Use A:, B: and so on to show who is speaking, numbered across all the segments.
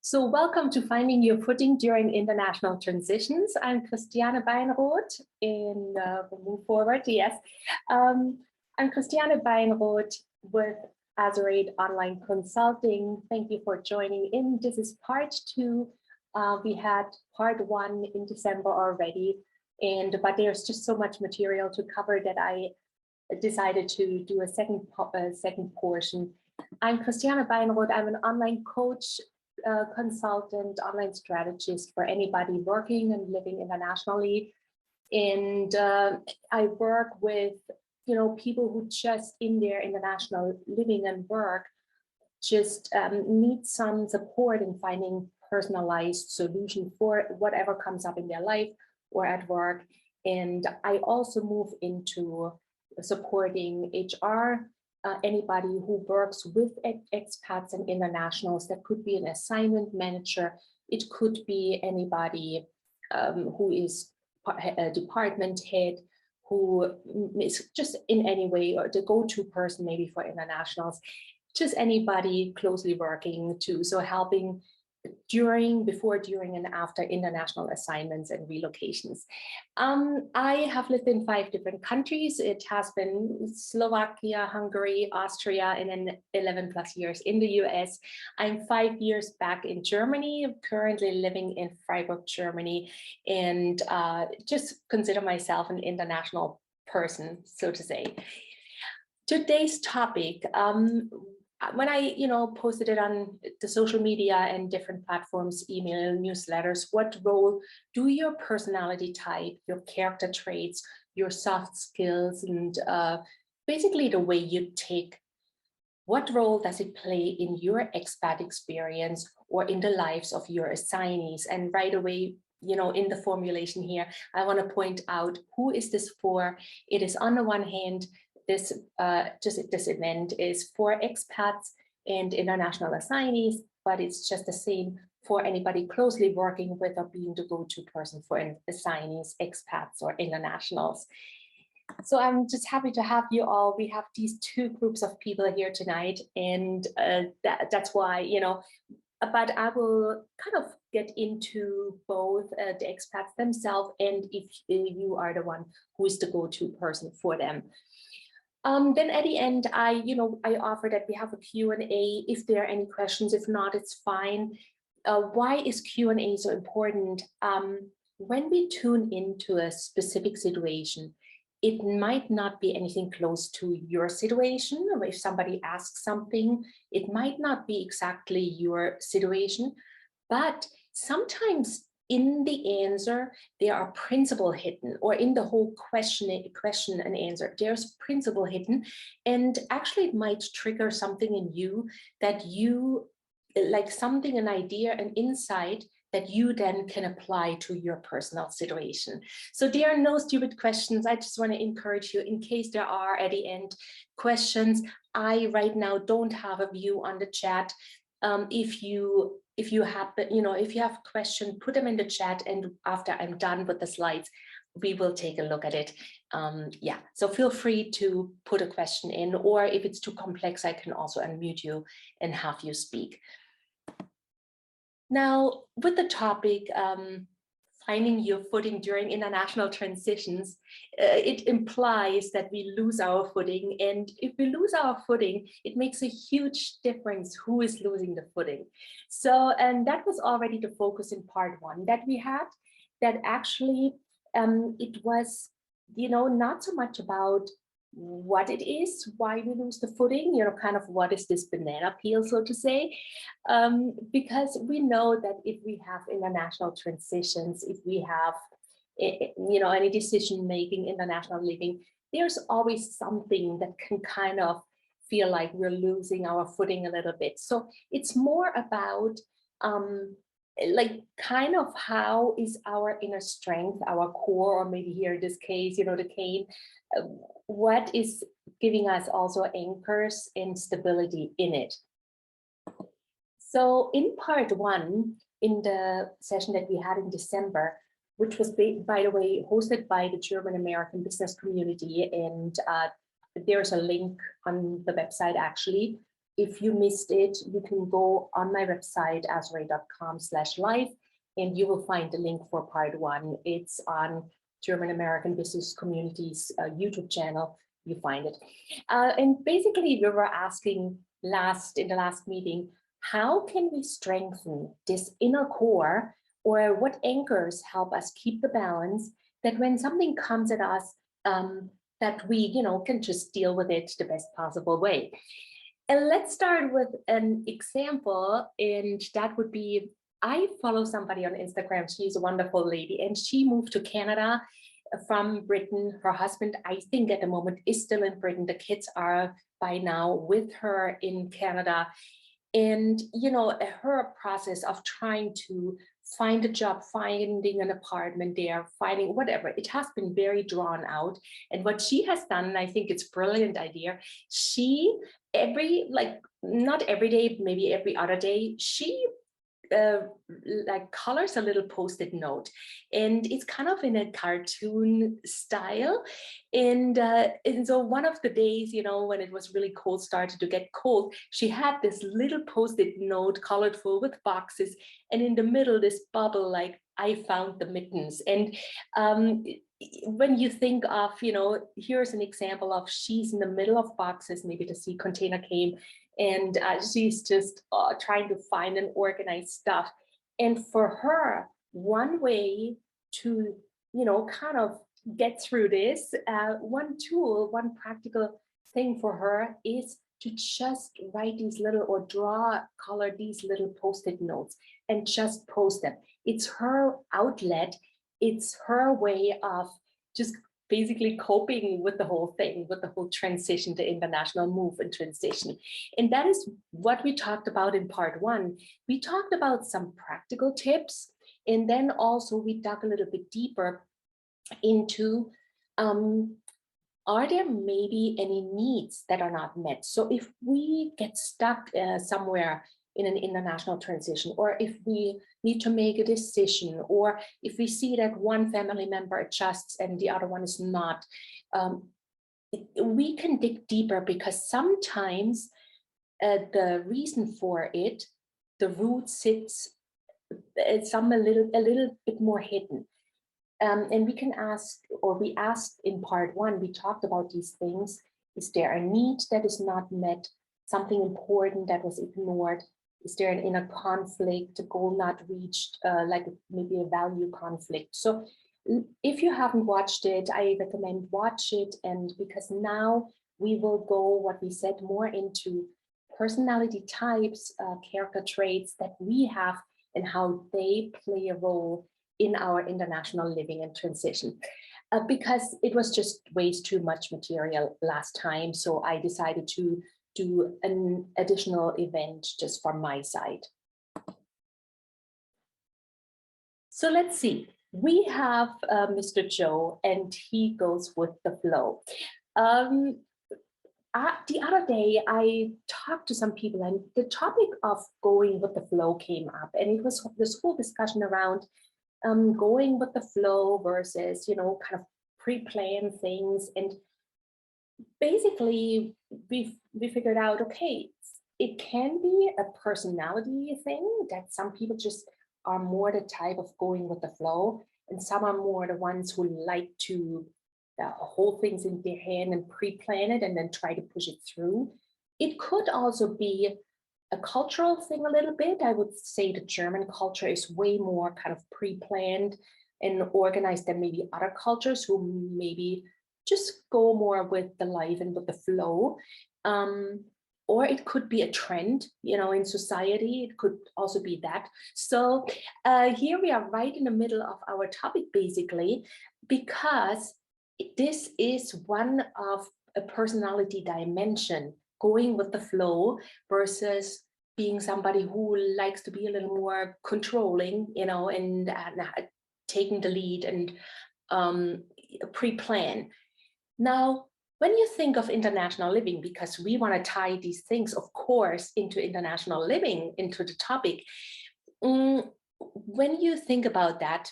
A: So welcome to Finding Your Footing During International Transitions. I'm Christiane Beinroth and we'll move forward, yes. I'm Christiane Beinroth with Azurate Online Consulting. Thank you for joining in. This is part 2. We had part 1 in December already, but there's just so much material to cover that I decided to do a second portion. I'm Christiane Beinroth. I'm an online coach, consultant, online strategist for anybody working and living internationally. And I work with, people who just in their international living and work just need some support in finding personalized solution for whatever comes up in their life or at work. And I also move into supporting HR, anybody who works with expats and internationals. That could be an assignment manager. It could be anybody who is a department head, who is just in any way or the go-to person maybe for internationals, just anybody closely working too. So helping before, during, and after international assignments and relocations. I have lived in 5 different countries. It has been Slovakia, Hungary, Austria, and then 11 plus years in the US. I'm 5 years back in Germany. I'm currently living in Freiburg, Germany, and just consider myself an international person, so to say. Today's topic, when I, posted it on the social media and different platforms, email, newsletters, what role do your personality type, your character traits, your soft skills, and basically the way you take, what role does it play in your expat experience or in the lives of your assignees? And right away, in the formulation here, I want to point out, who is this for? It is on the one hand, this event is for expats and international assignees, but it's just the same for anybody closely working with or being the go-to person for assignees, expats, or internationals. So I'm just happy to have you all. We have these 2 groups of people here tonight, and that's why, but I will kind of get into both the expats themselves and if you are the one who is the go-to person for them. Then at the end, I offer that we have a Q&A if there are any questions. If not, it's fine. Why is Q&A so important? When we tune into a specific situation, it might not be anything close to your situation. Or if somebody asks something, it might not be exactly your situation, but sometimes in the answer, there are principle hidden, or in the whole question and answer, there's principle hidden. And actually it might trigger something in you that you, like something, an idea, an insight that you then can apply to your personal situation. So there are no stupid questions. I just want to encourage you, in case there are at the end questions, I right now don't have a view on the chat. If you have a question, put them in the chat, and after I'm done with the slides, we will take a look at it. So feel free to put a question in, or if it's too complex, I can also unmute you and have you speak. Now, with the topic, finding your footing during international transitions, it implies that we lose our footing. And if we lose our footing, it makes a huge difference who is losing the footing. So, and that was already the focus in part 1 that we had, that actually it was, not so much about what it is, why we lose the footing, kind of what is this banana peel, so to say, because we know that if we have international transitions, if we have, any decision making, international living, there's always something that can kind of feel like we're losing our footing a little bit. So it's more about like kind of how is our inner strength, our core, or maybe here in this case, the cane, what is giving us also anchors and stability in it. So in part 1, in the session that we had in December, which was, by the way, hosted by the German American business community, and there's a link on the website actually, if you missed it, you can go on my website, azurate.com/live, and you will find the link for part 1. It's on German American Business Community's YouTube channel. You find it. And basically, we were asking in the last meeting, how can we strengthen this inner core, or what anchors help us keep the balance, that when something comes at us, that we, can just deal with it the best possible way. And let's start with an example, and that would be, I follow somebody on Instagram. She's a wonderful lady, and she moved to Canada from Britain. Her husband, I think at the moment, is still in Britain. The kids are by now with her in Canada. And, her process of trying to find a job, finding an apartment there, finding whatever, it has been very drawn out. And what she has done, and I think it's a brilliant idea, she, not every day, maybe every other day, she colors a little post-it note, and it's kind of in a cartoon style. And so one of the days, when it was really cold, started to get cold, she had this little post-it note colored full with boxes, and in the middle, this bubble, like, I found the mittens. And when you think of, here's an example of, she's in the middle of boxes, maybe the sea container came, and she's just trying to find and organize stuff. And for her, one way to, kind of get through this, one tool, one practical thing for her is to just write these little, or color these little post-it notes and just post them. It's her outlet. It's her way of just basically coping with the whole thing, with the whole transition, the international move and transition. And that is what we talked about in part 1. We talked about some practical tips, and then also we dug a little bit deeper into, are there maybe any needs that are not met? So if we get stuck somewhere in an international transition, or if we need to make a decision, or if we see that one family member adjusts and the other one is not, we can dig deeper, because sometimes the reason for it, the root sits a little bit more hidden. And we can ask, or we asked in part 1, we talked about these things. Is there a need that is not met? Something important that was ignored? Is there an inner conflict, a goal not reached, like maybe a value conflict? So if you haven't watched it, I recommend watch it. And because now we will go, what we said, more into personality types, character traits that we have, and how they play a role in our international living and transition. Because it was just way too much material last time. So I decided to do an additional event just from my side. So let's see. We have Mr. Joe, and he goes with the flow. The other day, I talked to some people, and the topic of going with the flow came up, and it was this whole discussion around going with the flow versus, kind of pre-plan things. And basically, we figured out, okay, it can be a personality thing, that some people just are more the type of going with the flow, and some are more the ones who like to hold things in their hand and pre-plan it and then try to push it through. It could also be a cultural thing a little bit. I would say the German culture is way more kind of pre-planned and organized than maybe other cultures, who maybe just go more with the life and with the flow. Or it could be a trend, in society. It could also be that. So here we are right in the middle of our topic, basically, because this is one of a personality dimension, going with the flow versus being somebody who likes to be a little more controlling, and taking the lead and pre-plan. Now, when you think of international living, because we want to tie these things, of course, into international living, into the topic, when you think about that,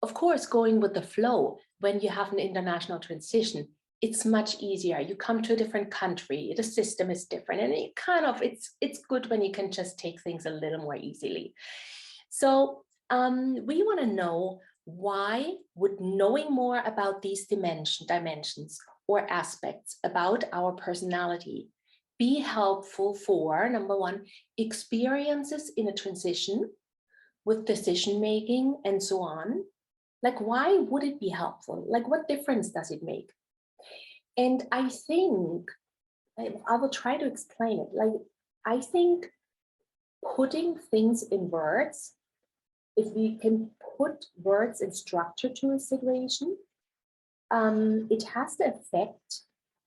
A: of course, going with the flow, when you have an international transition, it's much easier. You come to a different country, the system is different, and it's good when you can just take things a little more easily. So we want to know, why would knowing more about these dimensions or aspects about our personality be helpful for, number one, experiences in a transition with decision making and so on? Like, why would it be helpful? Like, what difference does it make? And I think, I will try to explain it. Like, I think putting things in words, if we can put words and structure to a situation, it has the effect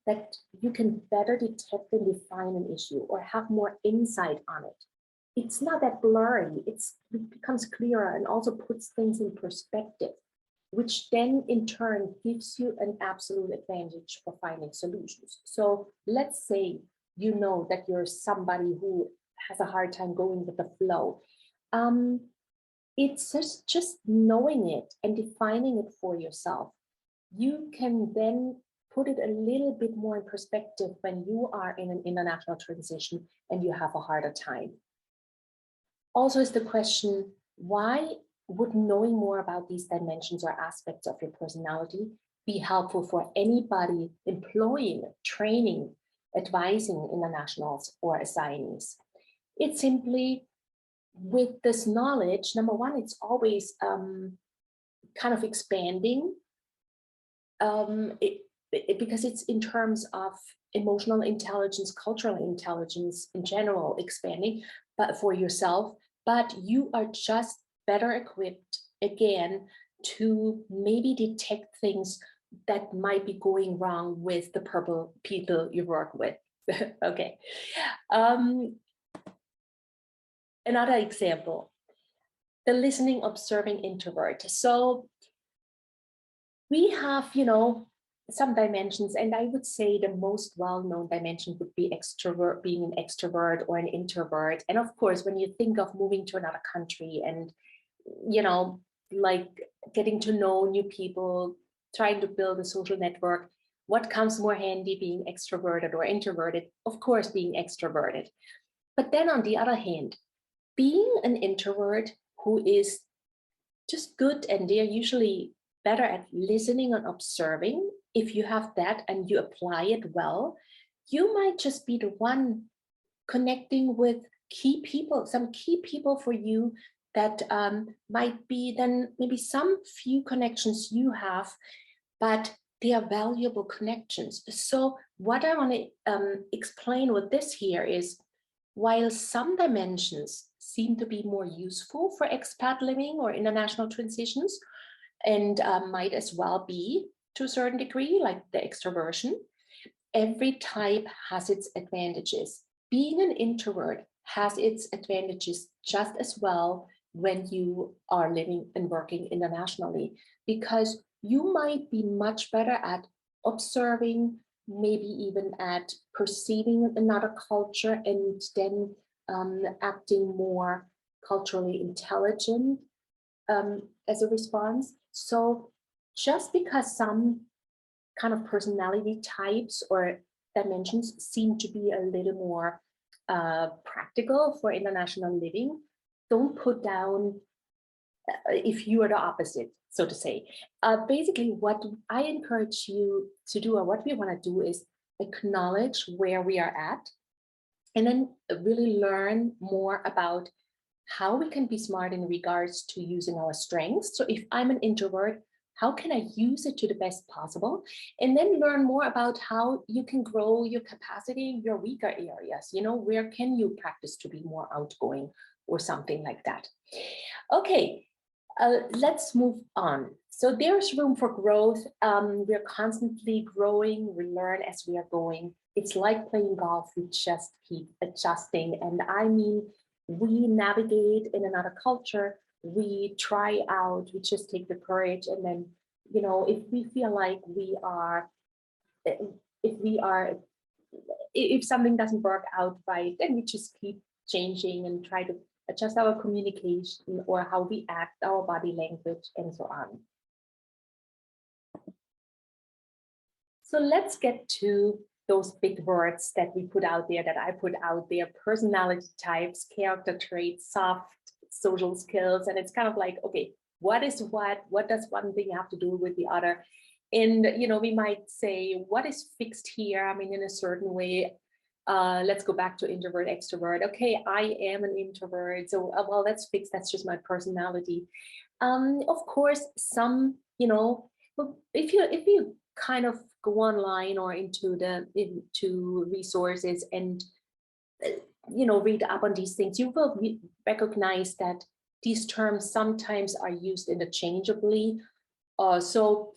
A: that you can better detect and define an issue or have more insight on it. It's not that blurry, it becomes clearer and also puts things in perspective, which then in turn gives you an absolute advantage for finding solutions. So let's say you know that you're somebody who has a hard time going with the flow. It's just knowing it and defining it for yourself. You can then put it a little bit more in perspective when you are in an international transition and you have a harder time. Also is the question, why would knowing more about these dimensions or aspects of your personality be helpful for anybody employing, training, advising internationals or assignees? It's simply, with this knowledge, number one, it's always kind of expanding, because it's in terms of emotional intelligence, cultural intelligence in general, expanding, but for yourself, but you are just better equipped again to maybe detect things that might be going wrong with the people you work with. Okay. Another example, the listening, observing introvert. So we have, some dimensions, and I would say the most well-known dimension would be extrovert, being an extrovert or an introvert. And of course, when you think of moving to another country and, like getting to know new people, trying to build a social network, what comes more handy, being extroverted or introverted? Of course, being extroverted. But then on the other hand, being an introvert who is just good, and they're usually better at listening and observing, if you have that and you apply it well, you might just be the one connecting with key people, some key people for you that might be then maybe some few connections you have, but they are valuable connections. So what I want to explain with this here is, while some dimensions seem to be more useful for expat living or international transitions, and might as well be to a certain degree, like the extroversion, every type has its advantages. Being an introvert has its advantages just as well when you are living and working internationally, because you might be much better at observing, maybe even at perceiving another culture, and then acting more culturally intelligent as a response. So just because some kind of personality types or dimensions seem to be a little more practical for international living, don't put down if you are the opposite, so to say. Basically, what I encourage you to do, or what we want to do, is acknowledge where we are at, and then really learn more about how we can be smart in regards to using our strengths. So if I'm an introvert, how can I use it to the best possible? And then learn more about how you can grow your capacity in your weaker areas. Where can you practice to be more outgoing or something like that? Okay, let's move on. So there's room for growth. We're constantly growing. We learn as we are going. It's like playing golf. We just keep adjusting. And I mean, we navigate in another culture, we try out, we just take the courage, and then, if we feel like if something doesn't work out right, then we just keep changing and try to adjust our communication or how we act, our body language, and so on. So let's get to those big words that we put out there, that I put out there: personality types, character traits, soft social skills. And it's kind of like, okay, what is what does one thing have to do with the other? And, you know, we might say, what is fixed here? I mean, in a certain way, let's go back to introvert, extrovert. Okay, I am an introvert. So, well, that's fixed. That's just my personality. Of course, some, you know, if you kind of go online or into resources and you know, read up on these things, you will recognize that these terms sometimes are used interchangeably. So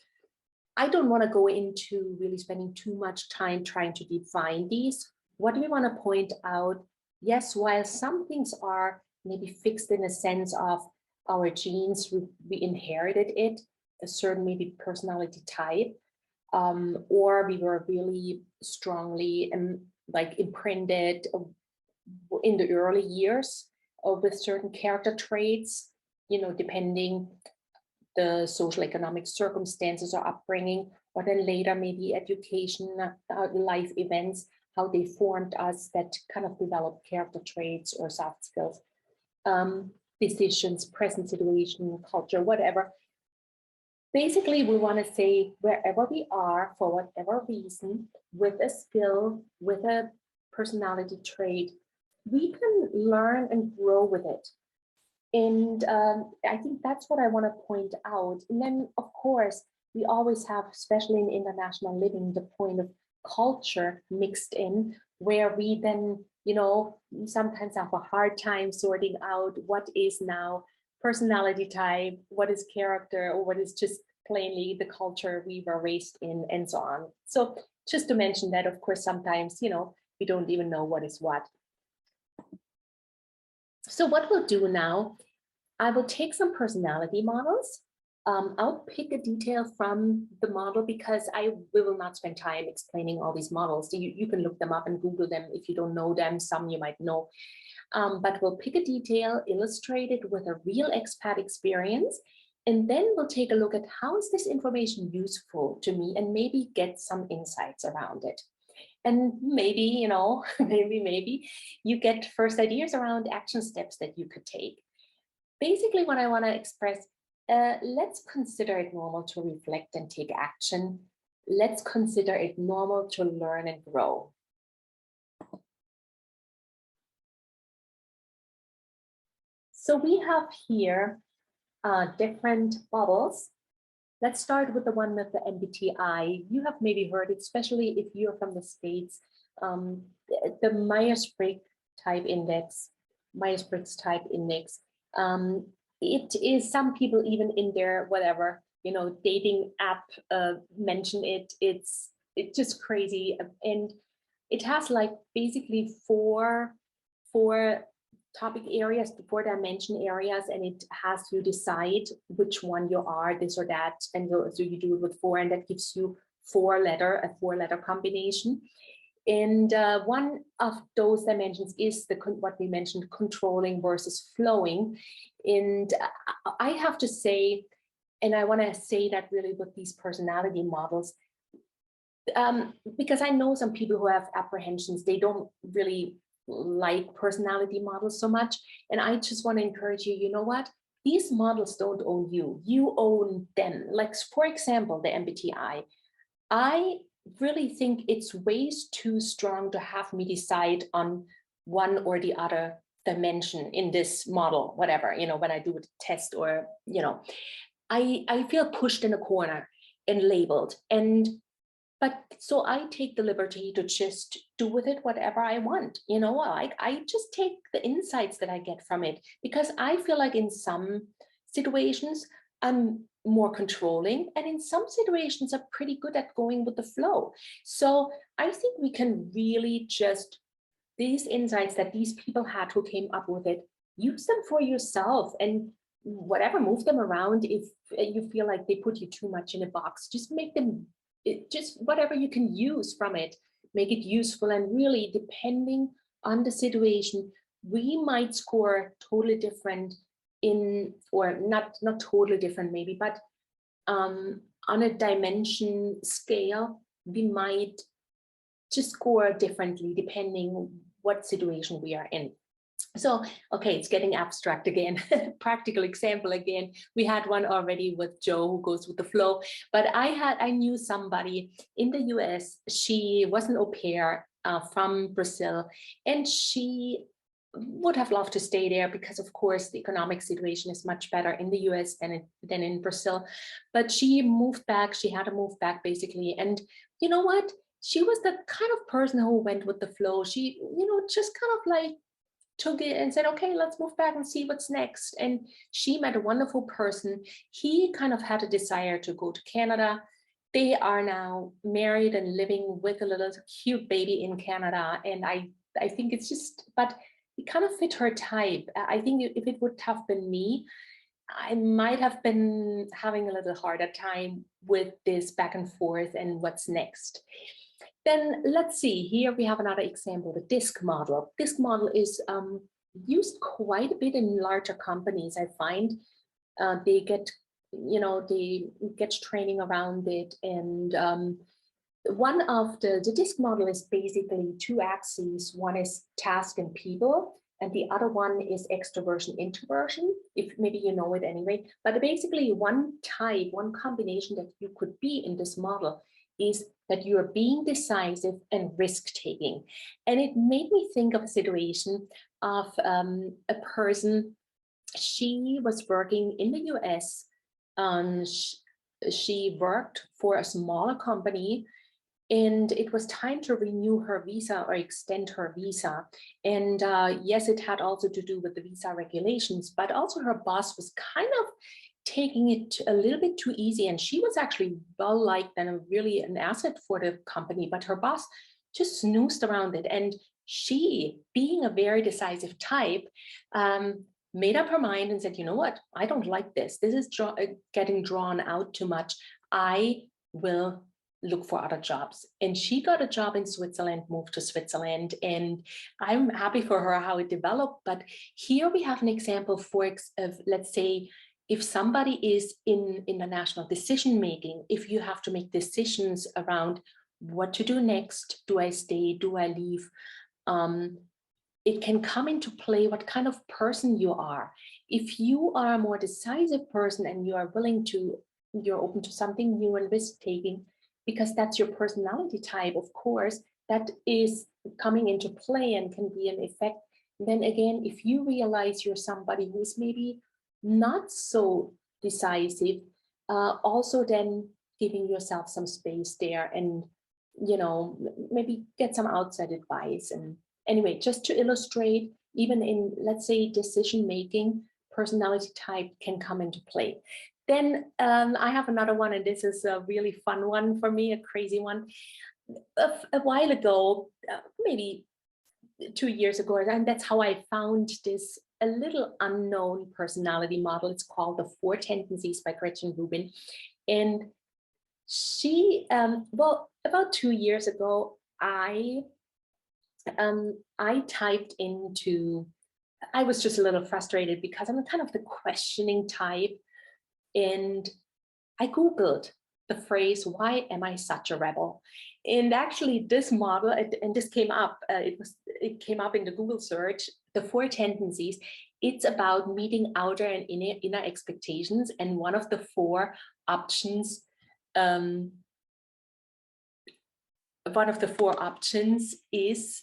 A: I don't want to go into really spending too much time trying to define these. What do we want to point out? Yes, while some things are maybe fixed in a sense of our genes, we inherited it, a certain maybe personality type, or we were really strongly like imprinted in the early years with certain character traits, you know, depending the social economic circumstances or upbringing, or then later maybe education, life events, how they formed us, that kind of developed character traits or soft skills, decisions, present situation, culture, whatever. Basically, we want to say wherever we are, for whatever reason, with a skill, with a personality trait, we can learn and grow with it. And I think that's what I want to point out. And then, of course, we always have, especially in international living, the point of culture mixed in, where we then, you know, sometimes have a hard time sorting out what is now personality type, what is character, or what is just plainly the culture we were raised in, and so on. So just to mention that, of course, sometimes, you know, we don't even know what is what. So what we'll do now, I will take some personality models. I'll pick a detail from the model because we will not spend time explaining all these models. You can look them up and Google them if you don't know them. Some you might know. But we'll pick a detail, illustrate it with a real expat experience, and then we'll take a look at how is this information useful to me, and maybe get some insights around it. And maybe, you know, maybe you get first ideas around action steps that you could take. Basically, what I want to express, let's consider it normal to reflect and take action. Let's consider it normal to learn and grow. So we have here different bubbles. Let's start with the one with the MBTI. You have maybe heard it, especially if you're from the States, the Myers-Briggs type index, Myers-Briggs type index. It is, some people even in their whatever, you know, dating app mention it. It's just crazy. And it has like basically four topic areas, the 4 dimension areas, and it has you decide which one you are, this or that. And so you do it with 4, and that gives you a 4-letter combination. And one of those dimensions is what we mentioned, controlling versus flowing. And I have to say, and I want to say that really with these personality models, because I know some people who have apprehensions, they don't really like personality models so much. And I just want to encourage you, you know what? These models don't own you, you own them. Like, for example, the MBTI. I really think it's ways too strong to have me decide on one or the other dimension in this model, whatever, you know, when I do a test, or, you know, I feel pushed in a corner and labeled. But so I take the liberty to just do with it whatever I want. You know, I just take the insights that I get from it, because I feel like in some situations I'm more controlling, and in some situations I'm pretty good at going with the flow. So I think we can really just, these insights that these people had who came up with it, use them for yourself, and whatever, move them around if you feel like they put you too much in a box. Just make them, just whatever you can use from it, make it useful. And really, depending on the situation, we might score totally different in, or not totally different maybe, but on a dimension scale, we might just score differently depending what situation we are in. So, okay, it's getting abstract again. Practical example again. We had one already with Joe who goes with the flow, but I knew somebody in the US. She was an au pair from Brazil, and she would have loved to stay there because, of course, the economic situation is much better in the US than in Brazil. But she moved back. She had to move back basically. And you know what? She was the kind of person who went with the flow. She, just kind of like took it and said, okay, let's move back and see what's next. And she met a wonderful person. He kind of had a desire to go to Canada. They are now married and living with a little cute baby in Canada. And I think it's just, but it kind of fit her type. I think if it would have been me, I might have been having a little harder time with this back and forth and what's next. Then let's see, here we have another example, the DISC model. DISC model is used quite a bit in larger companies, I find. They get, they get training around it. And one of the DISC model is basically two axes. One is task and people, and the other one is extroversion, introversion, if maybe you know it anyway. But basically one type, one combination that you could be in this model is that you are being decisive and risk-taking. And it made me think of a situation of a person. She was working in the US. She worked for a smaller company, and it was time to renew her visa or extend her visa. And yes, it had also to do with the visa regulations, but also her boss was kind of taking it a little bit too easy. And she was actually well liked and really an asset for the company, but her boss just snoozed around it. And she, being a very decisive type, made up her mind and said, you know what, I don't like this. This is getting drawn out too much. I will look for other jobs. And she got a job in Switzerland, moved to Switzerland, and I'm happy for her how it developed. But here we have an example of, let's say, if somebody is in the national decision making, if you have to make decisions around what to do next, do I stay, do I leave? It can come into play what kind of person you are. If you are a more decisive person and you are you're open to something new and risk taking, because that's your personality type, of course, that is coming into play and can be an effect. Then again, if you realize you're somebody who is maybe not so decisive, also then giving yourself some space there and, maybe get some outside advice. And anyway, just to illustrate, even in, let's say, decision-making, personality type can come into play. Then I have another one, and this is a really fun one for me, a crazy one. A while ago, maybe 2 years ago, and that's how I found this a little unknown personality model. It's called the 4 Tendencies by Gretchen Rubin. And she, well, about 2 years ago, I typed into, I was just a little frustrated because I'm kind of the questioning type. And I Googled the phrase, why am I such a rebel? And actually this model, and this came up, it came up in the Google search, the 4 tendencies. It's about meeting outer and inner expectations. And one of the 4 options, is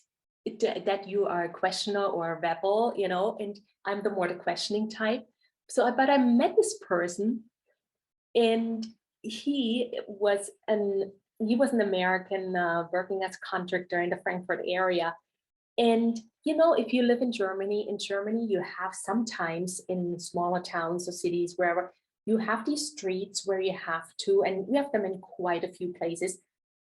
A: that you are a questioner or a rebel, and I'm the more the questioning type. So, but I met this person, and he was an American working as a contractor in the Frankfurt area. And, if you live in Germany, you have sometimes in smaller towns or cities, wherever, you have these streets where you have to, and we have them in quite a few places.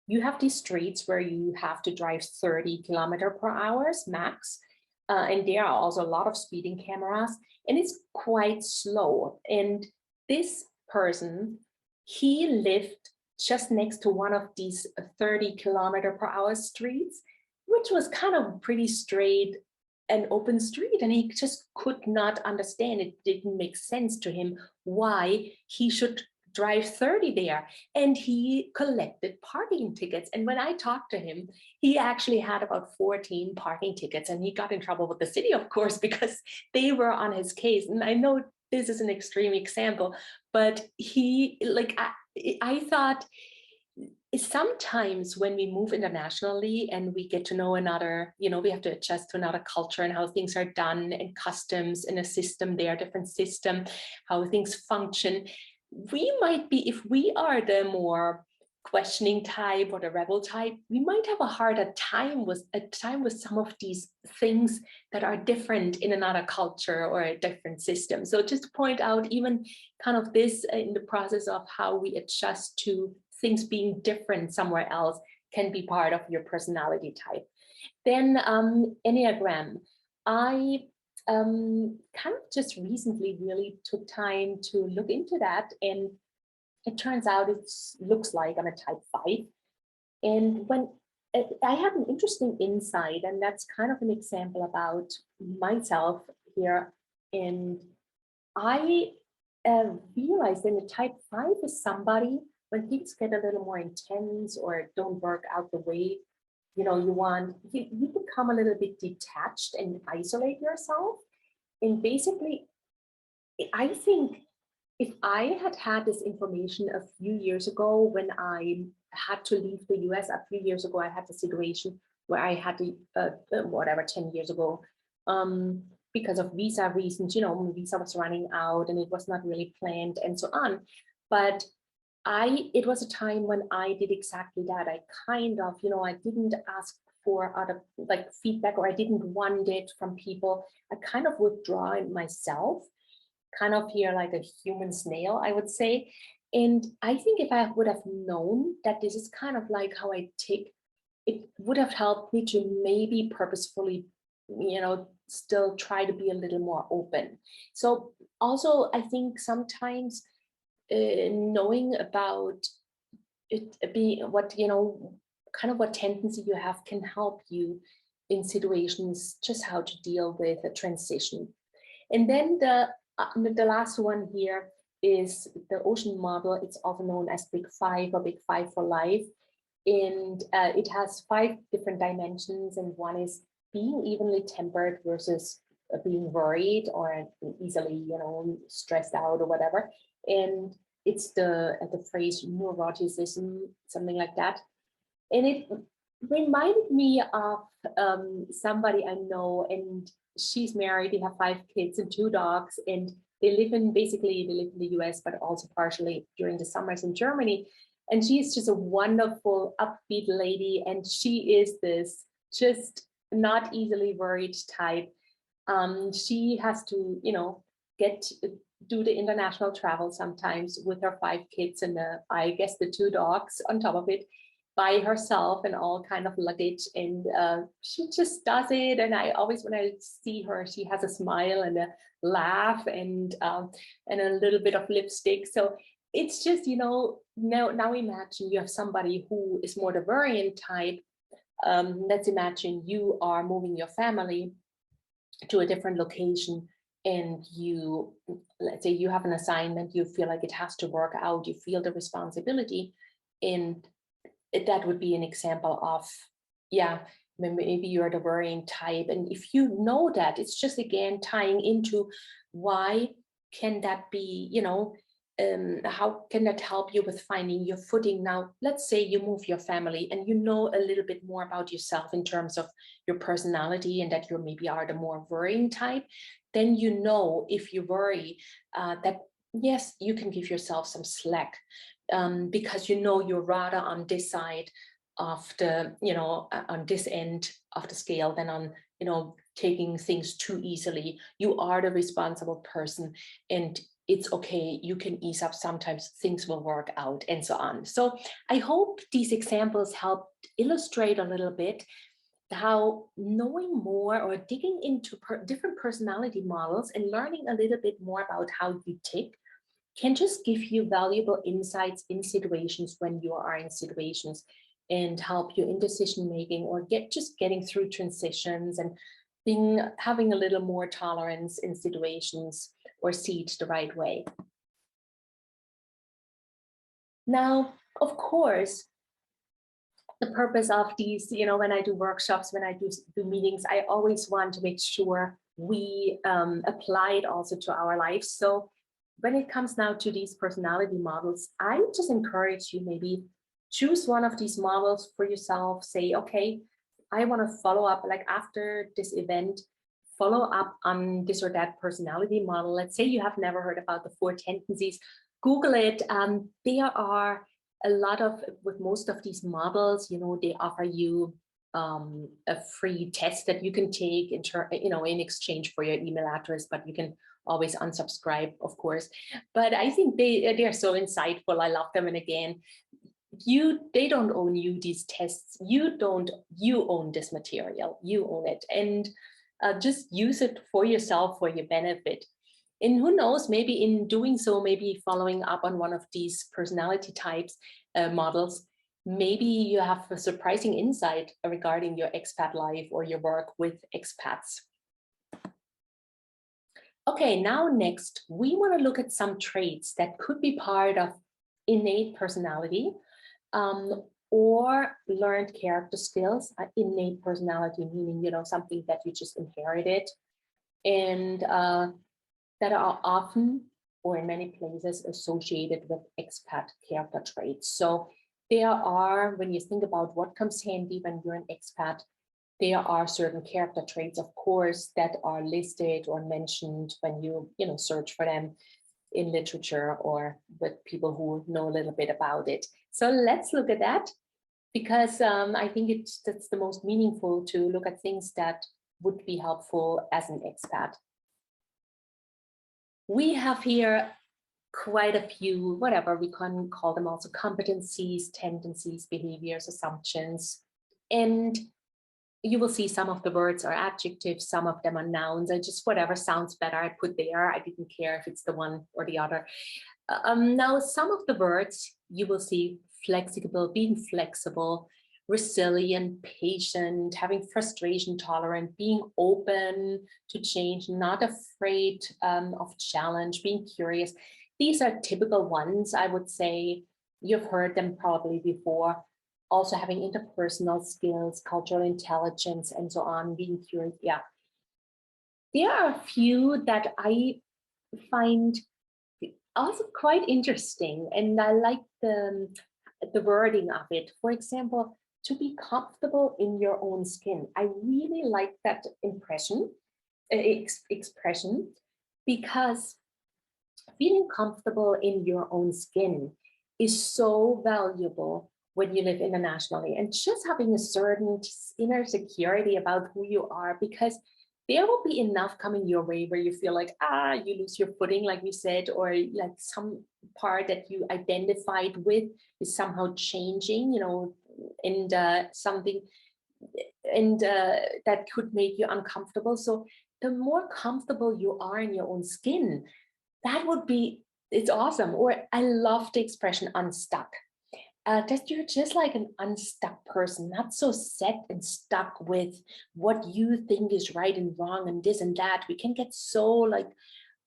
A: You have these streets where you have to drive 30 km/h max. And there are also a lot of speeding cameras, and it's quite slow. And this person, he lived just next to one of these 30 km/h streets, which was kind of pretty straight and open street. And he just could not understand, it didn't make sense to him why he should drive 30 there, and he collected parking tickets. And when I talked to him, he actually had about 14 parking tickets, and he got in trouble with the city, of course, because they were on his case. And I know this is an extreme example, but he, like, I thought sometimes when we move internationally and we get to know another, we have to adjust to another culture and how things are done and customs in a system there, different system, how things function. We might be, if we are the more questioning type or the rebel type, we might have a harder time with some of these things that are different in another culture or a different system. So just to point out even kind of this in the process of how we adjust to things being different somewhere else can be part of your personality type. Then Enneagram. I kind of just recently really took time to look into that, and it turns out it looks like I'm a type 5. And when I have an interesting insight, and that's kind of an example about myself here. And I realized that a type 5 is somebody, when things get a little more intense or don't work out the way you want, you become a little bit detached and isolate yourself. And basically, I think if I had this information a few years ago, when I had to leave the US, a few years ago, I had the situation where I had to, 10 years ago, because of visa reasons, my visa was running out and it was not really planned and so on. But it was a time when I did exactly that. I kind of, I didn't ask for other feedback, or I didn't want it from people. I kind of withdraw it myself, kind of here like a human snail, I would say. And I think if I would have known that this is kind of like how I tick, it would have helped me to maybe purposefully, still try to be a little more open. So also, I think sometimes knowing about it being what, kind of what tendency you have can help you in situations, just how to deal with a transition. And then the last one here is the ocean model. It's also known as Big Five or Big Five for Life. And it has 5 different dimensions. And one is being evenly tempered versus being worried or easily, stressed out or whatever. And it's the phrase neuroticism, something like that. And it reminded me of somebody I know, and she's married, they have 5 kids and 2 dogs, and they live in the US, but also partially during the summers in Germany. And she's just a wonderful, upbeat lady. And she is this just not easily worried type. She has to, do the international travel sometimes with her 5 kids and I guess the 2 dogs on top of it, by herself and all kind of luggage. And she just does it. And I always, when I see her, she has a smile and a laugh and a little bit of lipstick. So it's just, now imagine you have somebody who is more the variant type. Let's imagine you are moving your family to a different location, and let's say you have an assignment, you feel like it has to work out, you feel the responsibility, and that would be an example of, maybe you're the worrying type. And if you know that, it's just again tying into why can that be, how can that help you with finding your footing? Now, let's say you move your family and you know a little bit more about yourself in terms of your personality, and that you maybe are the more worrying type. Then if you worry, that yes, you can give yourself some slack, because you're rather on this side of the, on this end of the scale than on, taking things too easily. You are the responsible person, and it's okay, you can ease up, sometimes things will work out, and so on. So I hope these examples help illustrate a little bit how knowing more or digging into different personality models and learning a little bit more about how you tick can just give you valuable insights in situations when you are in situations, and help you in decision making, or getting through transitions, and having a little more tolerance in situations, or see it the right way. Now, of course, the purpose of these, when I do workshops, when I do meetings, I always want to make sure we apply it also to our lives. So when it comes now to these personality models, I just encourage you, maybe choose one of these models for yourself. Say, okay, I want to follow up, like after this event, follow up on this or that personality model. Let's say you have never heard about the 4 tendencies. Google it. There are a lot of, with most of these models, they offer you a free test that you can take in exchange for your email address, but you can always unsubscribe, of course. But I think they're so insightful. I love them. And again, they don't own you, these tests. You own this material. You own it. And just use it for yourself, for your benefit. And who knows, maybe in doing so, maybe following up on one of these personality types models, maybe you have a surprising insight regarding your expat life or your work with expats. Okay, now next, we want to look at some traits that could be part of innate personality or learned character skills. Innate personality meaning, something that you just inherited, and that are often or in many places associated with expat character traits. So there are, when you think about what comes handy when you're an expat, there are certain character traits, of course, that are listed or mentioned when you search for them in literature or with people who know a little bit about it. So let's look at that, because I think that's the most meaningful, to look at things that would be helpful as an expat. We have here quite a few, whatever we can call them, also competencies, tendencies, behaviors, assumptions. And you will see some of the words are adjectives, some of them are nouns. I just, whatever sounds better, I put there. I didn't care if it's the one or the other. Now, some of the words you will see: flexible, being flexible, resilient, patient, having frustration tolerant, being open to change, not afraid of challenge, being curious. These are typical ones, I would say. You've heard them probably before. Also having interpersonal skills, cultural intelligence, and so on, being curious. Yeah. There are a few that I find also quite interesting, and I like the wording of it. For example, to be comfortable in your own skin. I really like that expression, because feeling comfortable in your own skin is so valuable when you live internationally, and just having a certain inner security about who you are, because there will be enough coming your way where you feel like, you lose your footing, like we said, or like some part that you identified with is somehow changing, and something, and that could make you uncomfortable. So the more comfortable you are in your own skin, it's awesome. Or I love the expression unstuck. That you're just like an unstuck person, not so set and stuck with what you think is right and wrong and this and that. We can get so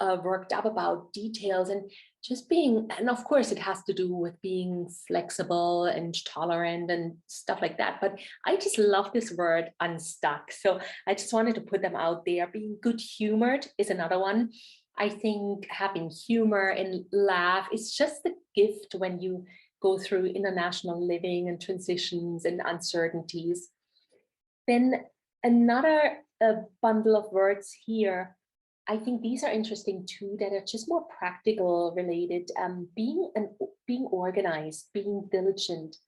A: worked up about details, and just being, and of course it has to do with being flexible and tolerant and stuff like that. But I just love this word unstuck. So I just wanted to put them out there. Being good humored is another one. I think having humor and laugh is just a gift when you go through international living and transitions and uncertainties. Then another bundle of words here, I think these are interesting too, that are just more practical related. Being organized, being diligent,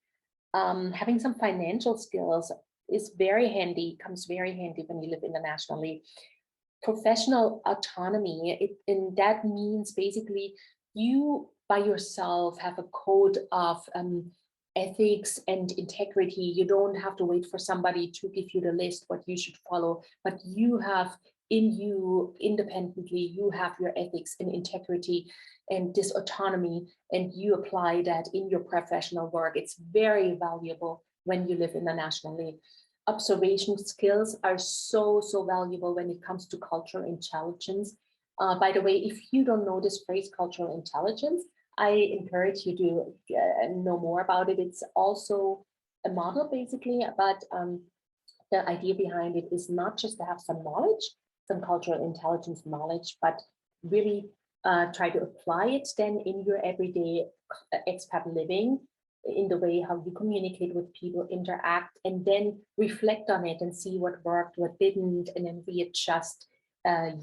A: having some financial skills is very handy, comes very handy when you live internationally. Professional autonomy, and that means basically you by yourself have a code of ethics and integrity. You don't have to wait for somebody to give you the list what you should follow, but you have in you independently, you have your ethics and integrity and this autonomy, and you apply that in your professional work. It's very valuable when you live internationally. Observation skills are so valuable when it comes to cultural intelligence. By the way, if you don't know this phrase, cultural intelligence, I encourage you to know more about it. It's also a model basically, but the idea behind it is not just to have some knowledge, some cultural intelligence knowledge, but really try to apply it then in your everyday expat living, in the way how you communicate with people, interact, and then reflect on it and see what worked, what didn't, and then readjust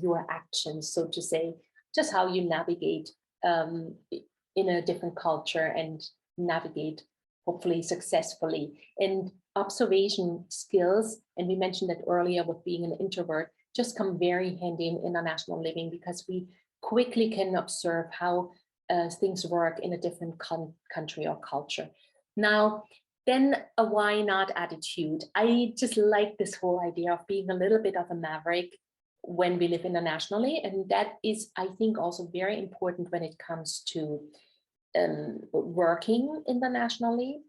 A: your actions, so to say, just how you navigate in a different culture and navigate hopefully successfully. And observation skills, and we mentioned that earlier with being an introvert, just come very handy in international living, because we quickly can observe how things work in a different country or culture. Now, then a why not attitude. I just like this whole idea of being a little bit of a maverick when we live internationally. And that is, I think, also very important when it comes to working internationally,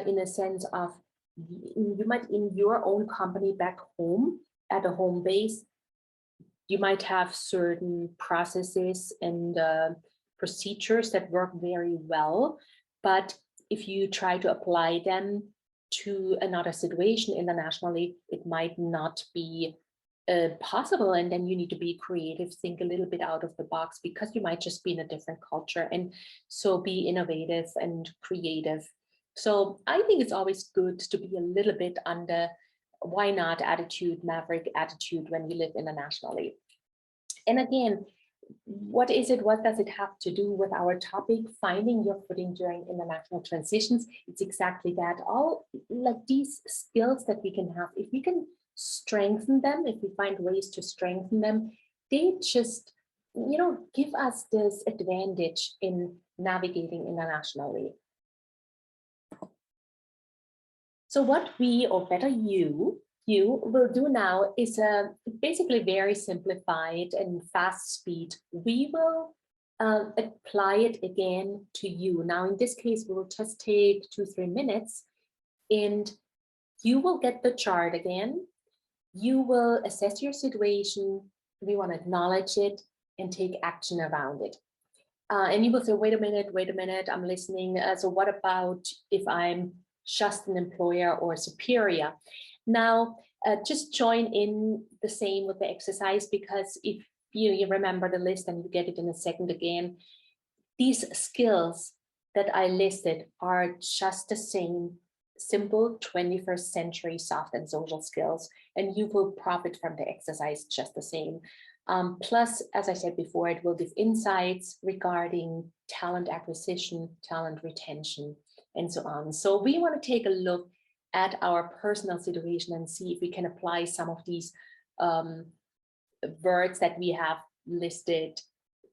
A: in a sense of, you might in your own company back home at a home base, you might have certain processes and procedures that work very well, but if you try to apply them to another situation internationally, it might not be possible, and then you need to be creative, think a little bit out of the box, because you might just be in a different culture, and so be innovative and creative. So I think it's always good to be a little bit on the why not attitude, maverick attitude when you live internationally. And again, what is it? What does it have to do with our topic, finding your footing during international transitions? It's exactly that. All like these skills that we can have, if we can strengthen them, if we find ways to strengthen them, they just, you know, give us this advantage in navigating internationally. So what we, or better you will do now is basically very simplified and fast speed. We will apply it again to you. Now, in this case, we will just take 2-3 minutes, and you will get the chart again. You will assess your situation. We want to acknowledge it and take action around it. And you will say, wait a minute, I'm listening. So what about if I'm just an employer or superior? Now, just join in the same with the exercise, because if you remember the list, and you get it in a second again, these skills that I listed are just the same simple 21st century soft and social skills, and you will profit from the exercise just the same. Plus, as I said before, it will give insights regarding talent acquisition, talent retention, and so on. So we want to take a look at our personal situation and see if we can apply some of these words that we have listed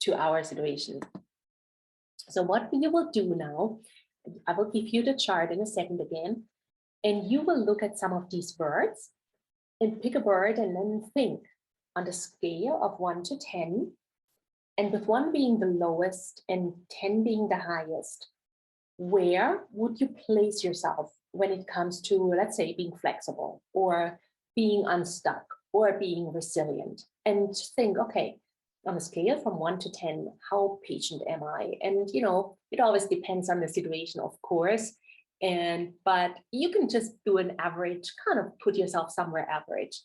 A: to our situation. So what you will do now, I will give you the chart in a second again, and you will look at some of these words and pick a word and then think on the scale of 1 to 10, and with 1 being the lowest and 10 being the highest, where would you place yourself when it comes to, let's say, being flexible or being unstuck or being resilient? And think, okay, on a scale from 1 to 10, how patient am I? And, you know, it always depends on the situation, of course. But you can just do an average, kind of put yourself somewhere average.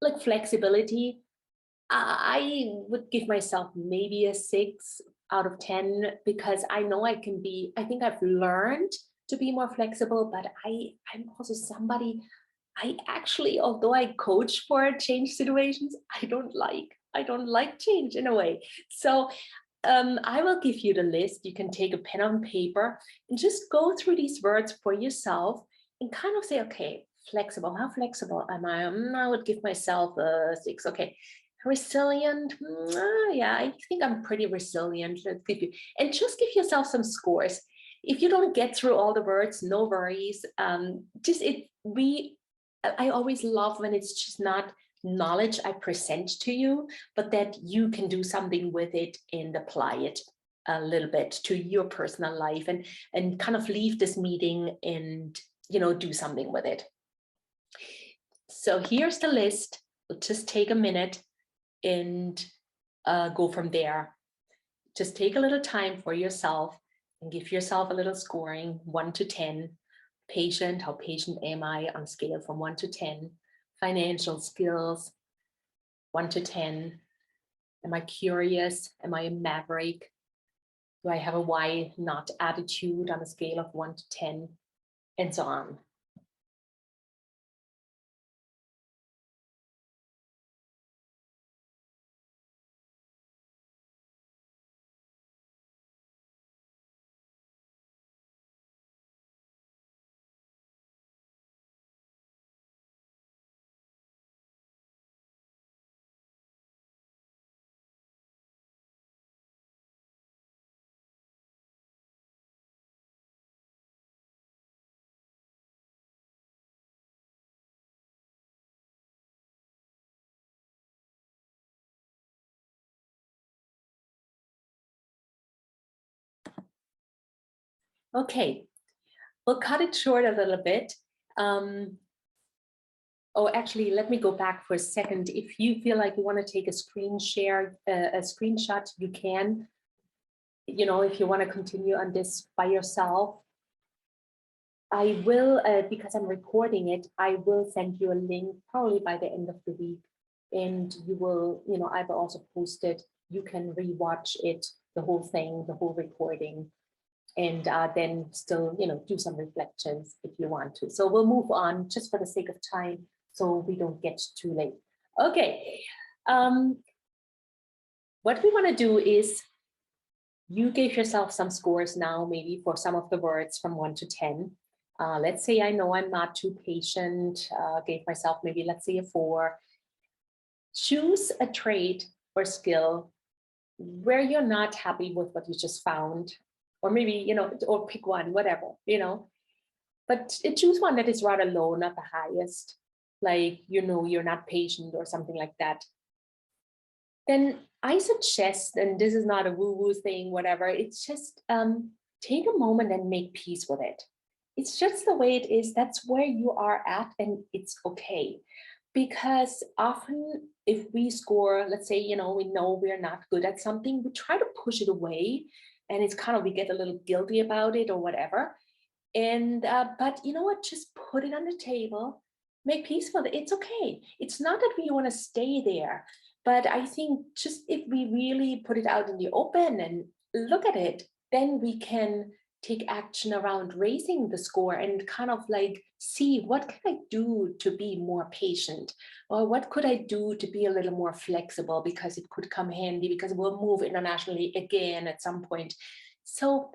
A: Like flexibility, I would give myself maybe a 6 out of 10, because I know I can be, I think I've learned to be more flexible, but I'm also somebody, I actually, although I coach for change situations, I don't like change in a way. So I will give you the list. You can take a pen and paper and just go through these words for yourself and kind of say, okay, flexible, how flexible am I? I would give myself a 6. Okay. Resilient, yeah, I think I'm pretty resilient. Let's give you, and just give yourself some scores. If you don't get through all the words, no worries. I always love when it's just not knowledge I present to you, but that you can do something with it and apply it a little bit to your personal life, and kind of leave this meeting and, you know, do something with it. So here's the list. We'll just take a minute and go from there. Just take a little time for yourself And give yourself a little scoring, 1 to 10. Patient, how patient am I on a scale from 1 to 10? Financial skills, 1 to 10. Am I curious? Am I a maverick? Do I have a why not attitude on a scale of 1 to 10? And so on. Okay, we'll cut it short a little bit. Oh, actually, let me go back for a second. If you feel like you want to take a screenshot, you can. You know, if you want to continue on this by yourself, I will, because I'm recording it, I will send you a link probably by the end of the week. And you will, you know, I will also post it. You can rewatch it, the whole thing, the whole recording, and then still, you know, do some reflections if you want to. So we'll move on just for the sake of time, so we don't get too late. Okay. What we want to do is, you gave yourself some scores now, maybe for some of the words from 1 to 10. Let's say I know I'm not too patient, gave myself maybe, let's say, a 4. Choose a trait or skill where you're not happy with what you just found, or maybe, you know, or pick one, whatever, you know, but choose one that is rather low, not the highest, like, you know, you're not patient or something like that. Then I suggest, and this is not a woo-woo thing, whatever, it's just take a moment and make peace with it. It's just the way it is. That's where you are at, and it's okay. Because often if we score, let's say, you know we're not good at something, we try to push it away, and it's kind of, we get a little guilty about it or whatever. And but you know what, just put it on the table, make peace with it. It's okay. It's not that we want to stay there, but I think just if we really put it out in the open and look at it, then we can take action around raising the score and kind of like see, what can I do to be more patient, or what could I do to be a little more flexible, because it could come handy, because we'll move internationally again at some point. So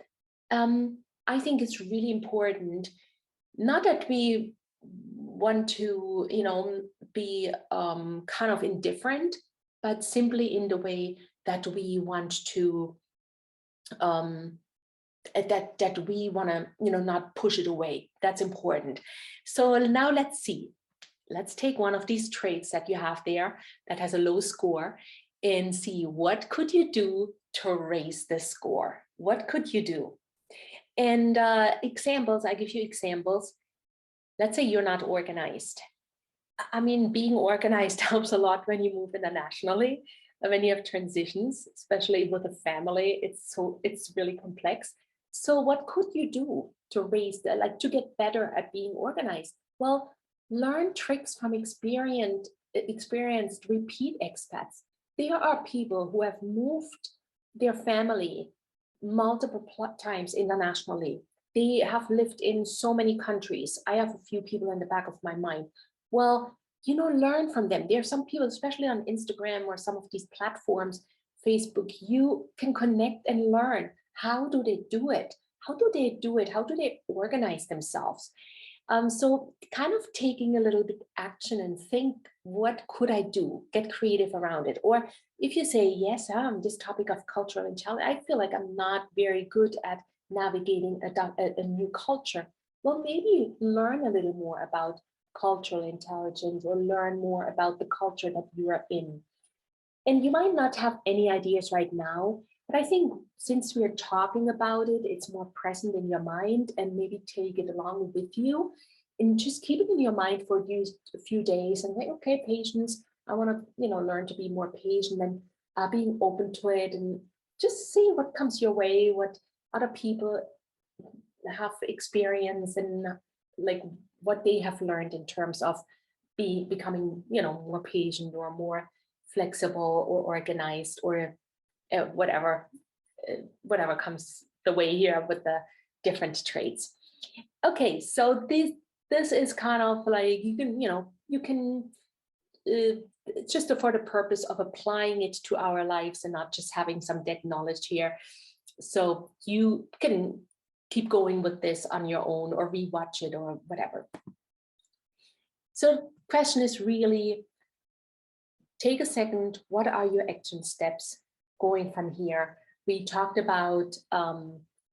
A: I think it's really important, not that we want to, you know, be kind of indifferent, but simply in the way that we want to that we want to, you know, not push it away. That's important. So now let's see. Let's take one of these traits that you have there that has a low score and see, what could you do to raise the score? What could you do? And examples, I give you examples. Let's say you're not organized. I mean, being organized helps a lot when you move internationally, when you have transitions, especially with a family. It's really complex. So what could you do to raise to get better at being organized? Well, learn tricks from experienced repeat expats. There are people who have moved their family multiple times internationally. They have lived in so many countries. I have a few people in the back of my mind. Well, you know, learn from them. There are some people, especially on Instagram or some of these platforms, Facebook, you can connect and learn. How do they do it? How do they do it? How do they organize themselves? So kind of taking a little bit action and think, what could I do? Get creative around it. Or if you say, yes, this topic of cultural intelligence, I feel like I'm not very good at navigating a new culture. Well, maybe learn a little more about cultural intelligence, or learn more about the culture that you are in. And you might not have any ideas right now, but I think since we're talking about it, it's more present in your mind, and maybe take it along with you and just keep it in your mind for a few days and think, okay, patience, I want to, you know, learn to be more patient, and being open to it, and just see what comes your way, what other people have experience and like what they have learned in terms of becoming, more patient or more flexible or organized or whatever comes the way here with the different traits. Okay, so this is kind of like you can just for the purpose of applying it to our lives and not just having some dead knowledge here. So you can keep going with this on your own or rewatch it or whatever. So question is really, take a second, what are your action steps going from here? We talked about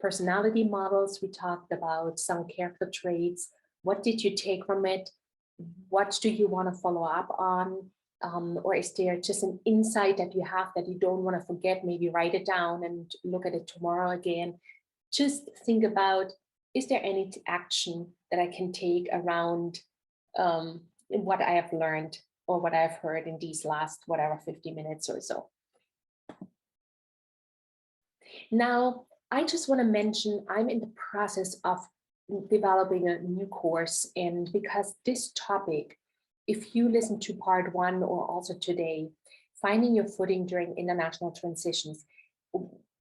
A: personality models, we talked about some character traits. What did you take from it? What do you want to follow up on? Or is there just an insight that you have that you don't want to forget? Maybe write it down and look at it tomorrow again. Just think about, is there any action that I can take around what I have learned or what I've heard in these last, 50 minutes or so. Now, I just want to mention, I'm in the process of developing a new course, and because this topic, if you listen to part 1 or also today, finding your footing during international transitions,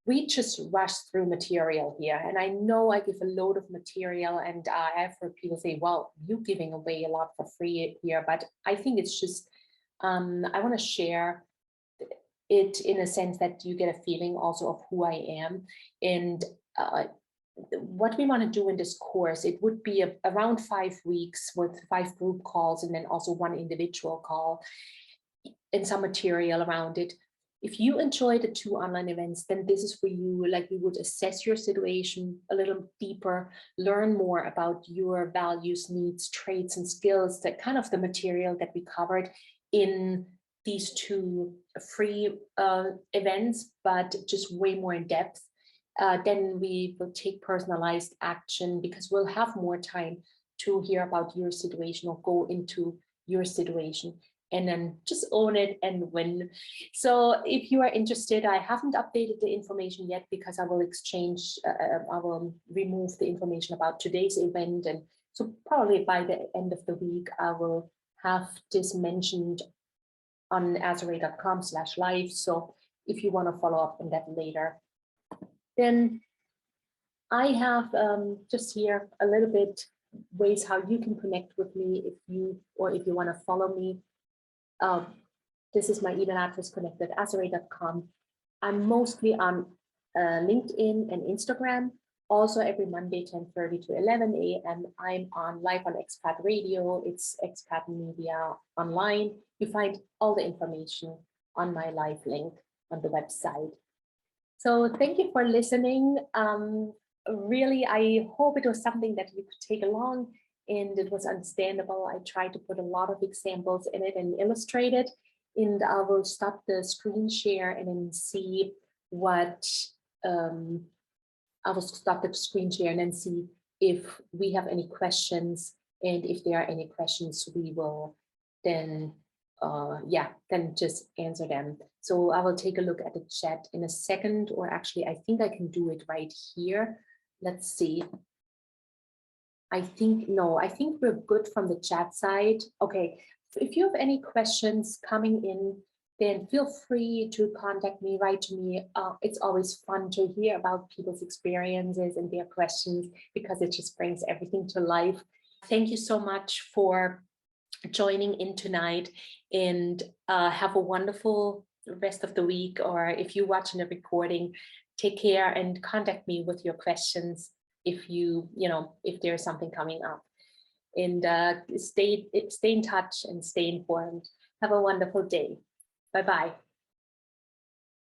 A: we just rush through material here. And I know I give a load of material, and I've heard people say, well, you're giving away a lot for free here, but I think it's just, I want to share it in a sense that you get a feeling also of who I am. And what we want to do in this course, it would be around 5 weeks with 5 group calls and then also 1 individual call and some material around it. If you enjoy the 2 online events, then this is for you. Like, we would assess your situation a little deeper, learn more about your values, needs, traits, and skills, that kind of the material that we covered in these 2 free events, but just way more in depth. Then we will take personalized action because we'll have more time to hear about your situation or go into your situation and then just own it and win. So if you are interested, I haven't updated the information yet because I will I will remove the information about today's event. And so probably by the end of the week, I will have this mentioned on azurate.com/live. So if you want to follow up on that later. Then I have just here a little bit ways how you can connect with me if you want to follow me. This is my email address, connect@azurate.com. I'm mostly on LinkedIn and Instagram. Also every Monday, 10:30 to 11 a.m. I'm on live on Expat Radio. It's Expat Media Online. You find all the information on my live link on the website. So thank you for listening. Really, I hope it was something that you could take along and it was understandable. I tried to put a lot of examples in it and illustrate it. And I will stop the screen share and then see what, I will stop the screen share and then see if we have any questions. And if there are any questions, we will then then just answer them. So I will take a look at the chat in a second, or actually, I think I can do it right here. Let's see. I think we're good from the chat side. Okay, if you have any questions coming in, then feel free to contact me, write to me. It's always fun to hear about people's experiences and their questions because it just brings everything to life. Thank you so much for joining in tonight, and have a wonderful rest of the week, or if you're watching the recording, take care and contact me with your questions if if there's something coming up. And stay in touch and stay informed. Have a wonderful day. Bye-bye.